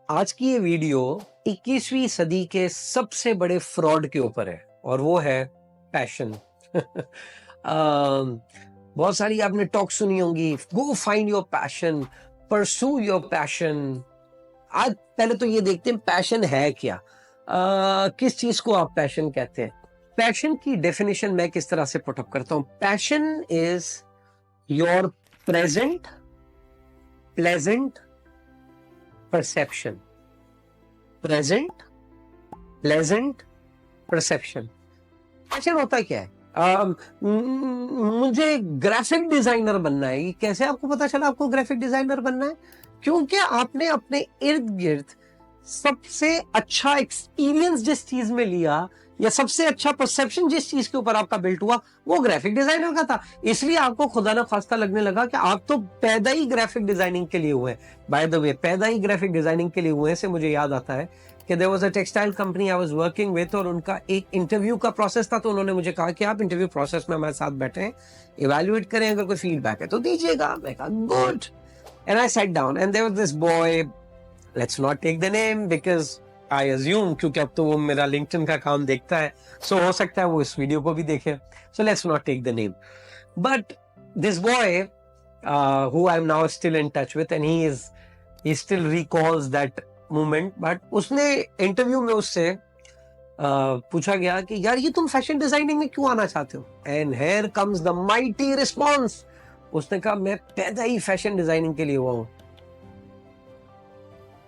आज की ये वीडियो 21वीं सदी के सबसे बड़े फ्रॉड के ऊपर है और वो है पैशन। बहुत सारी आपने टॉक सुनी होंगी, go find your passion, pursue your passion. आज पहले तो ये देखते हैं पैशन है क्या। किस चीज को आप पैशन कहते हैं? पैशन की डेफिनेशन मैं किस तरह से पुटअप करता हूं। Passion is your present pleasant perception. Present pleasant perception. Passion होता क्या है? मुझे ग्राफिक डिजाइनर बनना है। ये कैसे आपको पता चला आपको ग्राफिक डिजाइनर बनना है? क्योंकि आपने अपने इर्द गिर्द सबसे अच्छा एक्सपीरियंस जिस चीज में लिया या सबसे अच्छा परसेप्शन जिस चीज के ऊपर आपका बिल्ट हुआ वो ग्राफिक डिजाइनर का था। इसलिए आपको खुदा ना खास्ता लगने लगा कि आप तो पैदा ही ग्राफिक डिजाइनिंग के लिए हुए हैं। बाय द वे, पैदा ही ग्राफिक डिजाइनिंग के लिए हुए से मुझे याद आता है कि there was a textile company I was working with, और उनका एक इंटरव्यू का प्रोसेस था। तो उन्होंने मुझे कहा कि आप इंटरव्यू प्रोसेस में हमारे साथ बैठे, इवैल्यूएट करें, अगर कोई फीडबैक है तो दीजिएगा। मैं कहा good, and I sat down and there was this boy, let's not take the name because I assume, क्योंकि अब तो वो मेरा लिंक्डइन का काम देखता है, सो हो सकता है वो इस वीडियो को भी देखे, so let's not take the name. But this boy who I'm now still in touch with, and he still recalls that moment. But उसने इंटरव्यू में उससे पूछा गया कि यार ये तुम फैशन डिजाइनिंग में क्यों आना चाहते हो? And here comes the mighty response. उसने कहा मैं पैदा ही फैशन डिजाइनिंग के लिए हुआ हूं।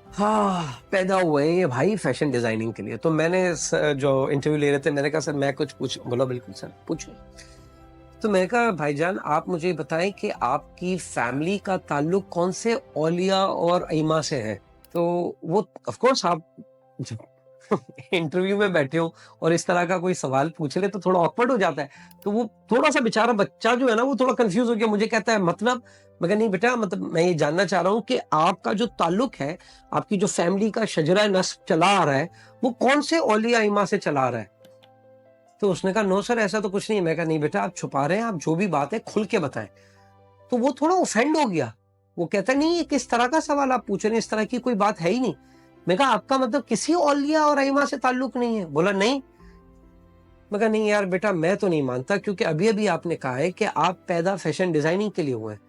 हाँ, पैदा हुए हैं ये भाई फैशन डिजाइनिंग के लिए। तो मैंने जो इंटरव्यू ले रहे थे, मैंने कहा सर मैं कुछ पूछ, बोला बिल्कुल सर पूछो। तो मैंने कहा भाईजान आप मुझे बताएं कि आपकी फैमिली का ताल्लुक कौन से औलिया और अईमा से है? तो वो ऑफ कोर्स आप इंटरव्यू में बैठे हो और इस तरह का कोई सवाल पूछ ले तो थोड़ा ऑकवर्ड हो जाता है। तो वो थोड़ा सा बेचारा बच्चा जो है ना वो थोड़ा कंफ्यूज हो गया। मुझे कहता है मतलब? मैं कहा नहीं बेटा, मतलब मैं ये जानना चाह रहा हूँ कि आपका जो ताल्लुक है, आपकी जो फैमिली का शजरा नस्ब चला आ रहा है, वो कौन से औलिया अईमा से चला आ रहा है? तो उसने कहा नो सर ऐसा तो कुछ नहीं है। मैं कहा नहीं बेटा, आप छुपा रहे हैं, आप जो भी बात है खुल के बताएं। तो वो थोड़ा ऑफेंड हो गया। वो कहता नहीं ये किस तरह का सवाल आप पूछ रहे हैं, इस तरह की कोई बात है ही नहीं। मैं कहा आपका मतलब किसी औलिया और अईमा से ताल्लुक नहीं है? बोला नहीं। मैं कहा नहीं यार बेटा, मैं तो नहीं मानता, क्योंकि अभी अभी आपने कहा है कि आप पैदा फैशन डिजाइनिंग के लिए हुए हैं।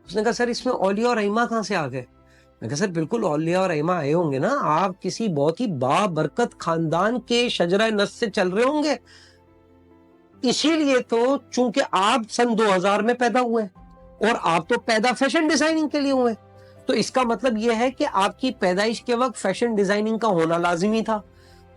उसने कहा सर इसमें औलिया और अईमा कहां से आ गए? मैं कहा सर बिल्कुल औलिया और अईमा आए होंगे ना, आप किसी बहुत ही बाबरकत खानदान के शजरा नस्ब से चल रहे होंगे। इसीलिए तो चूंकि आप सन 2000 में पैदा हुए और आप तो पैदा फैशन डिजाइनिंग के लिए हुए, तो इसका मतलब यह है कि आपकी पैदाइश के वक्त फैशन डिजाइनिंग का होना लाजिमी था।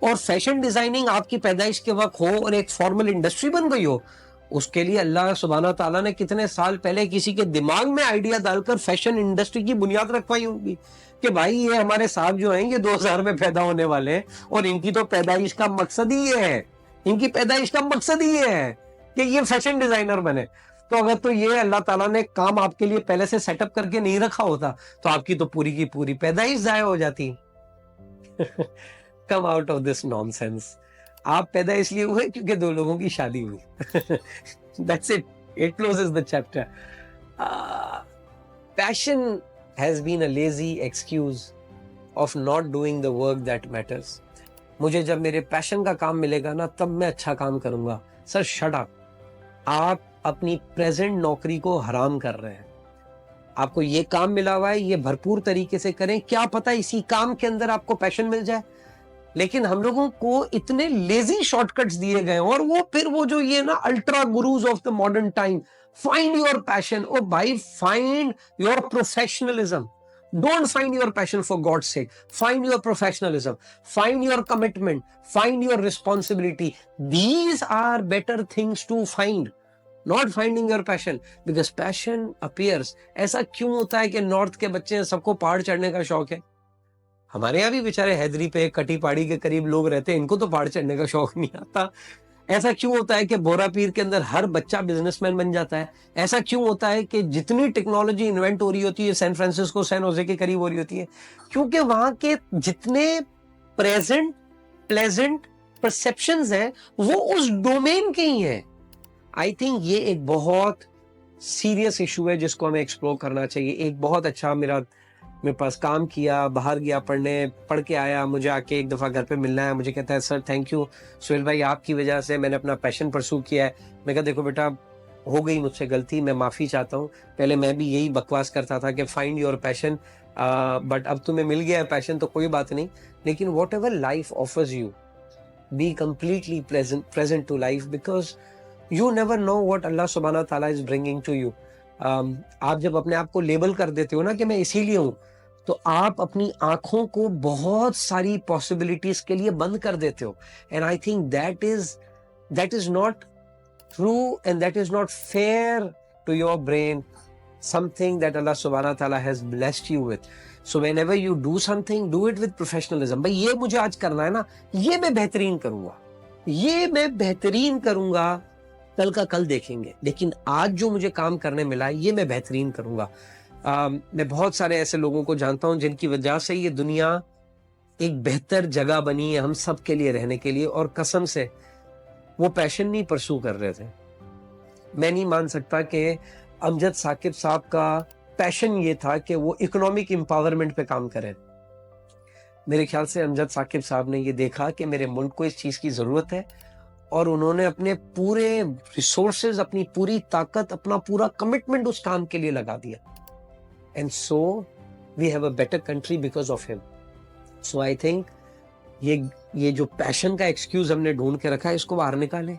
और फैशन डिजाइनिंग आपकी पैदाइश के वक्त हो और एक फॉर्मल इंडस्ट्री बन गई हो, उसके लिए अल्लाह सुब्हाना ताला ने कितने साल पहले किसी के दिमाग में आइडिया डालकर फैशन इंडस्ट्री की बुनियाद रखवाई होगी कि भाई ये हमारे साहब जो हैं ये 2000 में पैदा होने वाले हैं और इनकी तो पैदाइश का मकसद ही ये है, इनकी पैदाइश का मकसद ही ये है कि ये फैशन डिजाइनर बने। तो अगर तो ये अल्लाह ताला ने काम आपके लिए पहले से सेटअप करके नहीं रखा होता तो आपकी तो पूरी की पूरी पैदाइश जाया हो जाती। Come out of this nonsense. आप पैदा इसलिए हुए क्योंकि दो लोगों की शादी हुई। That's it, it closes the chapter. Passion has been a lazy excuse of not doing the work that matters. मुझे जब मेरे पैशन का काम मिलेगा ना तब मैं अच्छा काम करूंगा। सर शट अप, आप अपनी प्रेजेंट नौकरी को हराम कर रहे हैं। आपको ये काम मिला हुआ है, ये भरपूर तरीके से करें, क्या पता इसी काम के अंदर आपको पैशन मिल जाए। लेकिन हम लोगों को इतने लेजी शॉर्टकट्स दिए गए और वो फिर वो जो ये ना ultra gurus of the modern time, find your passion. ओ भाई, find your professionalism. Don't find your passion for God's sake. Find your professionalism. Find your commitment. Find your responsibility. These are better things to find. Not finding your passion. Because passion appears. ऐसा क्यों होता है कि north के बच्चे सबको पहाड़ चढ़ने का शौक है? हमारे यहाँ भी बेचारे हैदरी पे कटी पहाड़ी के करीब लोग रहते हैं, इनको तो पहाड़ चढ़ने का शौक नहीं आता। ऐसा क्यों होता है कि बोरा पीर के अंदर हर बच्चा बिजनेसमैन बन जाता है? ऐसा क्यों होता है कि जितनी टेक्नोलॉजी इन्वेंट हो रही होती है सैन फ्रांसिस्को, सैन होजे के करीब हो रही होती है? क्योंकि वहां के जितने प्रेजेंट प्लेजेंट परसेप्शंस हैं वो उस डोमेन के ही हैं। आई थिंक ये एक बहुत सीरियस इशू है जिसको हमें एक्सप्लोर करना चाहिए। एक बहुत अच्छा मेरा मेरे पास काम किया, बाहर गया पढ़ने, पढ़ के आया, मुझे आके एक दफ़ा घर पे मिलना है, मुझे कहता है सर थैंक यू सुहेल भाई, आपकी वजह से मैंने अपना पैशन परस्यू किया है। मैं कहा देखो बेटा, हो गई मुझसे गलती, मैं माफ़ी चाहता हूँ। पहले मैं भी यही बकवास करता था कि फाइंड योर पैशन, बट अब तुम्हें मिल गया है पैशन तो कोई बात नहीं। लेकिन whatever life offers you, be completely present to life, because you never know what अल्लाह सुब्हानहू तआला इज ब्रिंगिंग टू यू। आप जब अपने आप को लेबल कर देते हो ना कि मैं इसीलिए हूं, तो आप अपनी आंखों को बहुत सारी पॉसिबिलिटीज के लिए बंद कर देते हो। And I think that is not true, and that is not fair to your brain, something that Allah subhanahu wa ta'ala has blessed you with. So whenever you do something, do it with professionalism. भाई ये मुझे आज करना है ना, ये मैं बेहतरीन करूंगा, ये मैं बेहतरीन करूंगा, कल का कल देखेंगे, लेकिन आज जो मुझे काम करने मिला है ये मैं बेहतरीन करूंगा। मैं बहुत सारे ऐसे लोगों को जानता हूं जिनकी वजह से ये दुनिया एक बेहतर जगह बनी है हम सब के लिए रहने के लिए, और कसम से वो पैशन नहीं परसू कर रहे थे। मैं नहीं मान सकता कि अमजद साकिब साहब का पैशन ये था कि वो इकोनॉमिक एम्पावरमेंट पे काम करें। मेरे ख्याल से अमजद साकिब साहब ने ये देखा कि मेरे मुल्क को इस चीज की जरूरत है, और उन्होंने अपने पूरे रिसोर्सेज, अपनी पूरी ताकत, अपना पूरा कमिटमेंट उस काम के लिए लगा दिया। And so we have a better country because of him. So I think ये जो पैशन का एक्सक्यूज हमने ढूंढ के रखा है, इसको बाहर निकालें,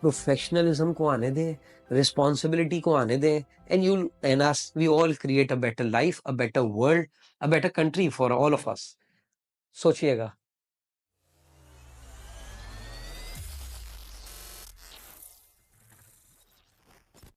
प्रोफेशनलिज्म को आने दें, रिस्पॉन्सिबिलिटी को आने दें, and as we all create a better life, a better world, a better country for all of us. सोचिएगा।